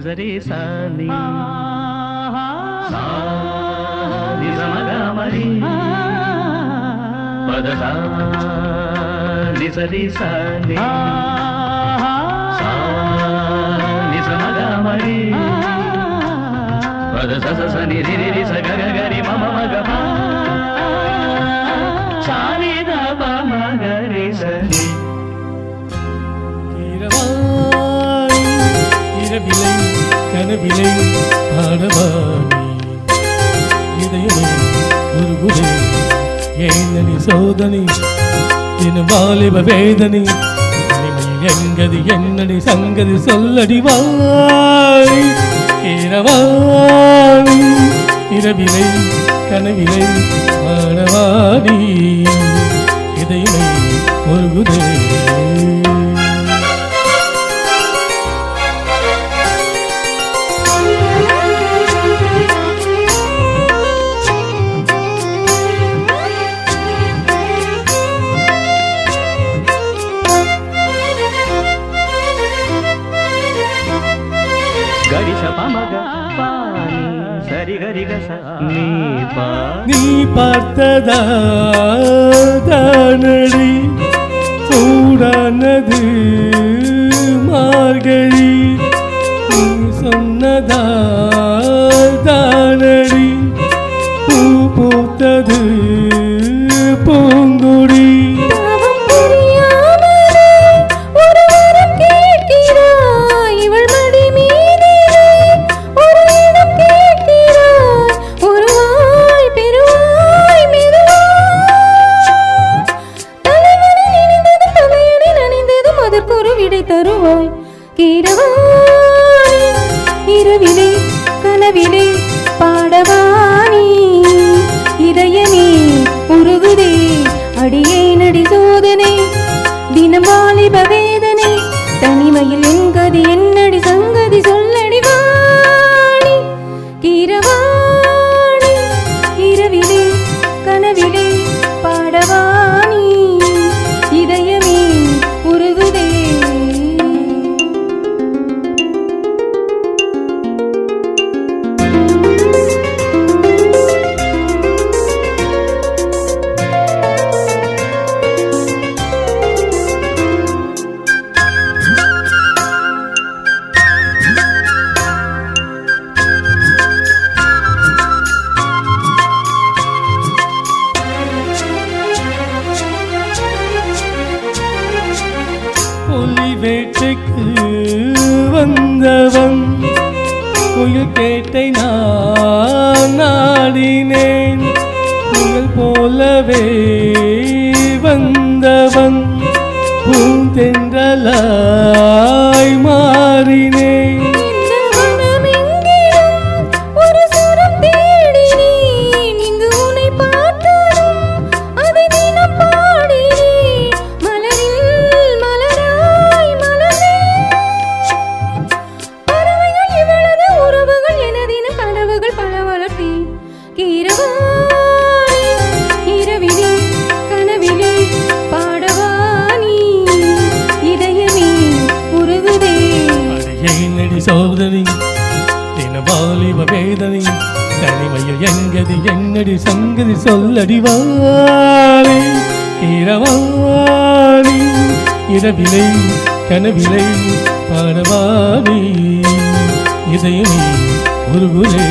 సరి సాని నిజమగమరి పద సరి సాని నిజమగమరి పద సని రి సగగరి మమ మగ సాని దప మగరి సరి இரவிலை கனவிலை பாடவானி இதயமே உருகுதே ஏனடி சோதனை என் வாலிப வேதனை எங்கதி என்னடி சங்கதி சொல்லடி வாய் இரவானி இரவிலை கனவிலை பாடவானி இதயமே உருகுதே நீ பார்த்ததானடி சூடானது மார்கழி நீ சொன்னதானடி பூ பூத்தது பூங்குடி தருவாய் கீரவாணி இரவிலே கனவிலே பாடவாணி இதயமே உருகுதே அடியே நடி சோதனை தினம் வாலிப வேதனை தனிமையில் என்கதி என்னடி சங்கதி சொல்லடி வாணி கீரவாணி இரவிலே கனவிலே பாடவாணி இதயமே உருகுதே புலி வேட்டைக்கு வந்தவன் புயல் கேட்டை நான் நாடினேன் புயல் போலவே வந்தவன் பூந்தென்றலாய் மாறினேன் சோதனை தின வாலிப வேதனை தனிமையில் எங்கதி என்னடி சங்கதி சொல்லடி வாழை கீரவாணி இரவிலை கனவிலை பாடவாணி இதயமே உருகுலே